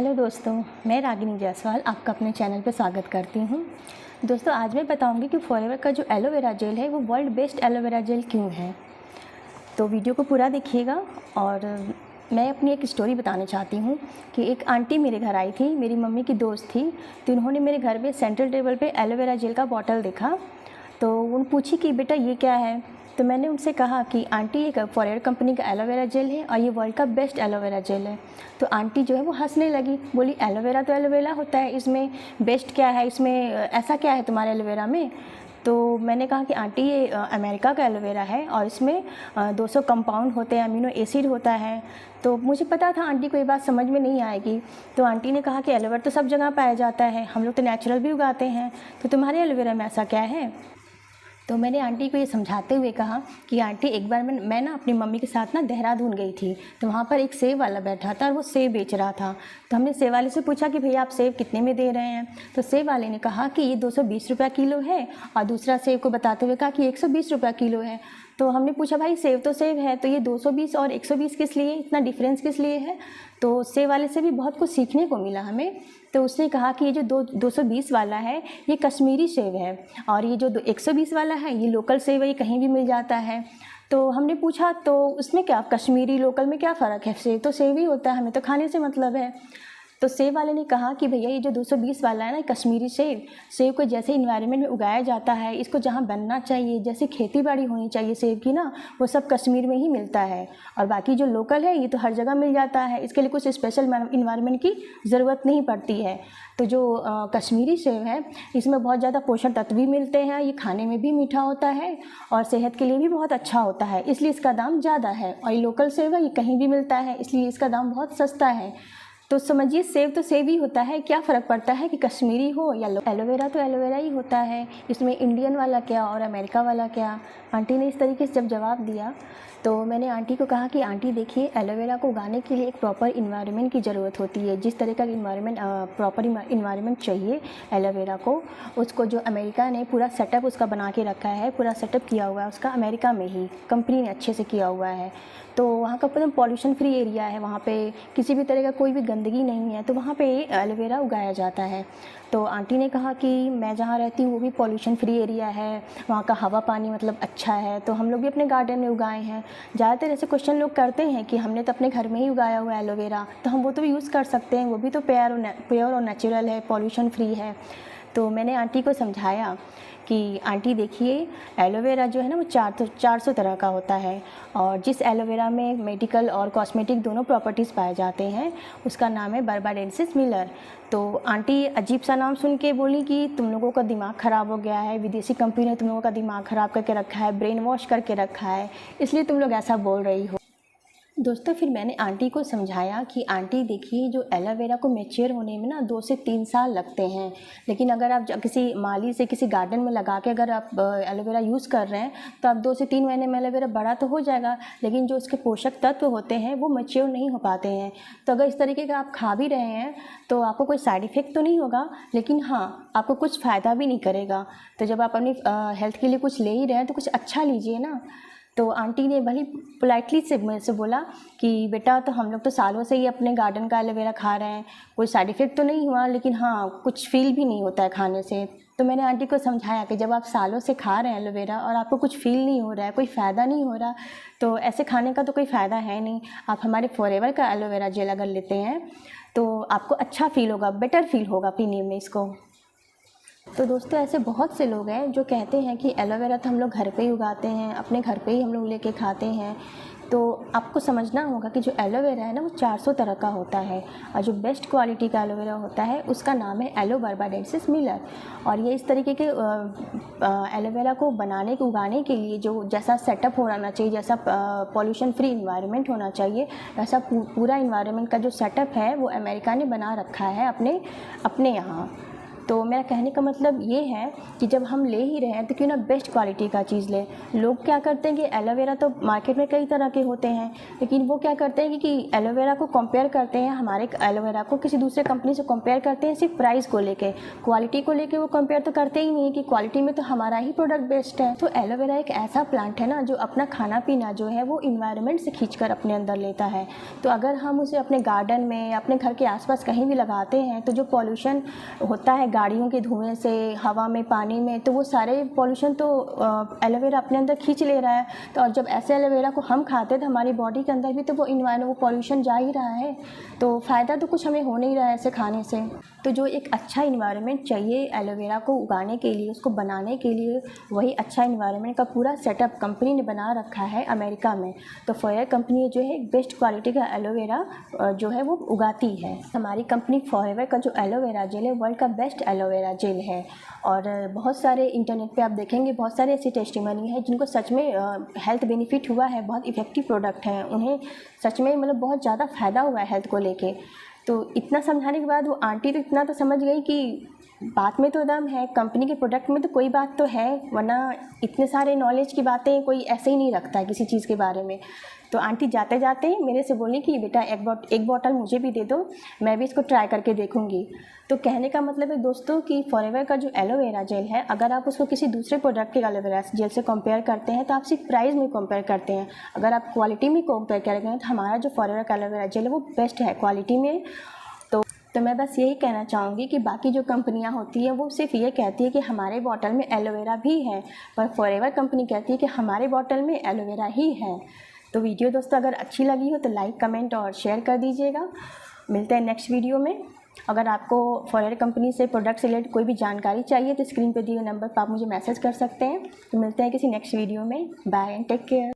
Hello दोस्तों, मैं रागिनी जायसवाल आपका अपने चैनल पर स्वागत करती हूँ। दोस्तों, आज मैं बताऊँगी कि फॉरएवर का जो एलोवेरा जेल है वो वर्ल्ड बेस्ट एलोवेरा जेल क्यों है। तो वीडियो को पूरा देखिएगा। और मैं अपनी एक स्टोरी बताना चाहती हूँ कि एक आंटी मेरे घर आई थी, मेरी मम्मी की दोस्त थी। तो उन्होंने मेरे घर पे सेंट्रल टेबल पे एलोवेरा जेल का बॉटल देखा। तो उन पूछी कि बेटा ये क्या है। तो मैंने उनसे कहा कि आंटी ये फॉरएवर कंपनी का एलोवेरा जेल है और ये वर्ल्ड का बेस्ट एलोवेरा जेल है। तो आंटी जो है वो हंसने लगी, बोली एलोवेरा तो एलोवेरा होता है, इसमें बेस्ट क्या है, इसमें ऐसा क्या है तुम्हारे एलोवेरा में। तो मैंने कहा कि आंटी ये अमेरिका का एलोवेरा है और इसमें 200 कंपाउंड होते हैं, अमीनो एसिड होता है। तो मुझे पता था आंटी को ये बात समझ में नहीं आएगी। तो आंटी ने कहा कि एलोवेरा तो सब जगह पाया जाता है, हम लोग तो नेचुरल भी उगाते हैं, तो तुम्हारे एलोवेरा में ऐसा क्या है। तो मैंने आंटी को ये समझाते हुए कहा कि आंटी एक बार मैं ना अपनी मम्मी के साथ ना देहरादून गई थी। तो वहाँ पर एक सेब वाला बैठा था और वो सेब बेच रहा था। तो हमने सेब वाले से पूछा कि भैया आप सेब कितने में दे रहे हैं। तो सेब वाले ने कहा कि ये 220 रुपये किलो है, और दूसरा सेब को बताते हुए कहा कि 120 रुपये किलो है। तो हमने पूछा भाई सेब तो सेब है, तो ये 220 और 120 किस लिए, इतना डिफरेंस किस लिए है। तो सेब वाले से भी बहुत कुछ सीखने को मिला हमें। तो उसने कहा कि ये जो 220 वाला है ये कश्मीरी सेब है, और ये जो 120 वाला है ये लोकल सेब है, ये कहीं भी मिल जाता है। तो हमने पूछा तो उसमें क्या, कश्मीरी लोकल में क्या फ़र्क है, सेब तो सेब ही होता है, हमें तो खाने से मतलब है। तो सेब वाले ने कहा कि भैया ये जो 220 वाला है ना, कश्मीरी सेब को जैसे इन्वायरमेंट में उगाया जाता है, इसको जहाँ बनना चाहिए, जैसे खेती बाड़ी होनी चाहिए सेब की ना, वो सब कश्मीर में ही मिलता है। और बाकी जो लोकल है ये तो हर जगह मिल जाता है, इसके लिए कुछ स्पेशल इन्वायरमेंट की ज़रूरत नहीं पड़ती है। तो जो कश्मीरी सेब है इसमें बहुत ज़्यादा पोषक तत्व भी मिलते हैं, ये खाने में भी मीठा होता है और सेहत के लिए भी बहुत अच्छा होता है, इसलिए इसका दाम ज़्यादा है। और ये लोकल सेब है, ये कहीं भी मिलता है, इसलिए इसका दाम बहुत सस्ता है। तो समझिए सेब तो सेब ही होता है, क्या फ़र्क पड़ता है कि कश्मीरी हो या एलोवेरा तो एलोवेरा ही होता है, इसमें इंडियन वाला क्या और अमेरिका वाला क्या। आंटी ने इस तरीके से जब जवाब दिया तो मैंने आंटी को कहा कि आंटी देखिए, एलोवेरा को उगाने के लिए एक प्रॉपर इन्वायरमेंट की ज़रूरत होती है। जिस तरह का इन्वायरमेंट प्रॉपर इन्वायरमेंट चाहिए एलोवेरा को, उसको जो अमेरिका ने पूरा सेटअप उसका बना के रखा है, पूरा सेटअप किया हुआ है उसका अमेरिका में ही, कंपनी ने अच्छे से किया हुआ है। तो वहाँ का पूरा पॉल्यूशन फ्री एरिया है, वहाँ पे किसी भी तरह का कोई भी गंदगी नहीं है, तो वहाँ पे एलोवेरा उगाया जाता है। तो आंटी ने कहा कि मैं जहाँ रहती हूँ वो भी पॉल्यूशन फ्री एरिया है, वहाँ का हवा पानी मतलब अच्छा है, तो हम लोग भी अपने गार्डन में उगाए हैं। ज़्यादातर ऐसे क्वेश्चन लोग करते हैं कि हमने तो अपने घर में ही उगाया हुआ है एलोवेरा, तो हम वो तो यूज़ कर सकते हैं, वो भी तो प्योर और नेचुरल है, पॉल्यूशन फ्री है। तो मैंने आंटी को समझाया कि आंटी देखिए, एलोवेरा जो है ना वो 400 तरह का होता है, और जिस एलोवेरा में मेडिकल और कॉस्मेटिक दोनों प्रॉपर्टीज़ पाए जाते हैं उसका नाम है बर्बाडेंसिस मिलर। तो आंटी अजीब सा नाम सुन के बोली कि तुम लोगों का दिमाग ख़राब हो गया है, विदेशी कंपनी ने तुम लोगों का दिमाग ख़राब करके रखा है, ब्रेन वॉश करके रखा है, इसलिए तुम लोग ऐसा बोल रही हो। दोस्तों, फिर मैंने आंटी को समझाया कि आंटी देखिए, जो एलोवेरा को मैच्योर होने में ना 2 से 3 साल लगते हैं, लेकिन अगर आप किसी माली से किसी गार्डन में लगा के अगर आप एलोवेरा यूज़ कर रहे हैं तो आप 2 से 3 महीने में एलोवेरा बड़ा तो हो जाएगा, लेकिन जो उसके पोषक तत्व होते हैं वो मैच्योर नहीं हो पाते हैं। तो अगर इस तरीके का आप खा भी रहे हैं तो आपको कोई साइड इफ़ेक्ट तो नहीं होगा, लेकिन हाँ आपको कुछ फ़ायदा भी नहीं करेगा। तो जब आप अपनी हेल्थ के लिए कुछ ले ही रहे हैं तो कुछ अच्छा लीजिए ना। तो आंटी ने भली पोलाइटली से मेरे से बोला कि बेटा, तो हम लोग तो सालों से ही अपने गार्डन का एलोवेरा खा रहे हैं, कोई साइड इफ़ेक्ट तो नहीं हुआ, लेकिन हाँ कुछ फील भी नहीं होता है खाने से। तो मैंने आंटी को समझाया कि जब आप सालों से खा रहे हैं एलोवेरा और आपको कुछ फील नहीं हो रहा है, कोई फ़ायदा नहीं हो रहा, तो ऐसे खाने का तो कोई फ़ायदा है नहीं। आप हमारे फॉरएवर का एलोवेरा जेल अगर लेते हैं तो आपको अच्छा फील होगा, बेटर फील होगा पीने में इसको। तो दोस्तों, ऐसे बहुत से लोग हैं जो कहते हैं कि एलोवेरा तो हम लोग घर पे ही उगाते हैं, अपने घर पे ही हम लोग लेके खाते हैं। तो आपको समझना होगा कि जो एलोवेरा है ना वो 400 तरह का होता है, और जो बेस्ट क्वालिटी का एलोवेरा होता है उसका नाम है एलो बर्बाडेंसिस मिलर। और ये इस तरीके के एलोवेरा को उगाने के लिए जो जैसा सेटअप होना चाहिए, जैसा पॉल्यूशन फ्री इन्वायरमेंट होना चाहिए, ऐसा पूरा इन्वायरमेंट का जो सेटअप है वो अमेरिका ने बना रखा है अपने यहाँ। तो मेरा कहने का मतलब ये है कि जब हम ले ही रहे हैं तो क्यों ना बेस्ट क्वालिटी का चीज़ लें। लोग क्या करते हैं कि एलोवेरा तो मार्केट में कई तरह के होते हैं, लेकिन वो क्या करते हैं कि एलोवेरा को कंपेयर करते हैं, हमारे एलोवेरा को किसी दूसरे कंपनी से कंपेयर करते हैं सिर्फ प्राइस को लेके, क्वालिटी को लेके वो कंपेयर तो करते ही नहीं कि क्वालिटी में तो हमारा ही प्रोडक्ट बेस्ट है। तो एलोवेरा एक ऐसा प्लांट है ना जो अपना खाना पीना जो है वो इन्वायरमेंट से खींचकर अपने अंदर लेता है। तो अगर हम उसे अपने गार्डन में, अपने घर के आसपास कहीं भी लगाते हैं तो जो पॉल्यूशन होता है गाड़ियों के धुएं से, हवा में, पानी में, तो वो सारे पॉल्यूशन तो एलोवेरा अपने अंदर खींच ले रहा है। तो और जब ऐसे एलोवेरा को हम खाते हैं तो हमारी बॉडी के अंदर भी तो वो पॉल्यूशन जा ही रहा है, तो फ़ायदा तो कुछ हमें हो नहीं रहा है ऐसे खाने से। तो जो एक अच्छा इन्वायरमेंट चाहिए एलोवेरा को उगाने के लिए, उसको बनाने के लिए, वही अच्छा इन्वायरमेंट का पूरा सेटअप कंपनी ने बना रखा है अमेरिका में। तो फॉरएवर कंपनी जो है बेस्ट क्वालिटी का एलोवेरा जो है वो उगाती है। हमारी कंपनी फॉरएवर का जो एलोवेरा जेल है वर्ल्ड का बेस्ट एलोवेरा जेल है। और बहुत सारे इंटरनेट पे आप देखेंगे बहुत सारे ऐसी टेस्टिमनी है जिनको सच में हेल्थ बेनिफिट हुआ है, बहुत इफ़ेक्टिव प्रोडक्ट है, उन्हें सच में मतलब बहुत ज़्यादा फ़ायदा हुआ है हेल्थ को लेके। तो इतना समझाने के बाद वो आंटी तो इतना तो समझ गई कि बात में तो दम है, कंपनी के प्रोडक्ट में तो कोई बात तो है, वरना इतने सारे नॉलेज की बातें कोई ऐसे ही नहीं रखता है किसी चीज़ के बारे में। तो आंटी जाते जाते मेरे से बोली कि बेटा एक बॉटल मुझे भी दे दो, मैं भी इसको ट्राई करके देखूंगी। तो कहने का मतलब है दोस्तों कि फॉरएवर का जो एलोवेरा जेल है, अगर आप उसको किसी दूसरे प्रोडक्ट के एलोवेरा जेल से कंपेयर करते हैं तो आप सिर्फ प्राइस में कंपेयर करते हैं। अगर आप क्वालिटी में कंपेयर करेंगे तो हमारा जो फॉरएवर का एलोवेरा जेल है वो बेस्ट है क्वालिटी में। तो मैं बस यही कहना चाहूँगी कि बाकी जो कंपनियां होती हैं वो सिर्फ ये कहती है कि हमारे बॉटल में एलोवेरा भी है, पर फॉरएवर कंपनी कहती है कि हमारे बॉटल में एलोवेरा ही है। तो वीडियो दोस्तों अगर अच्छी लगी हो तो लाइक, कमेंट और शेयर कर दीजिएगा। मिलते हैं नेक्स्ट वीडियो में। अगर आपको फॉरएवर कंपनी से प्रोडक्ट से रिलेटेड कोई भी जानकारी चाहिए तो स्क्रीन पर दिए नंबर पर आप मुझे मैसेज कर सकते हैं। तो मिलते हैं किसी नेक्स्ट वीडियो में। Bye and take care.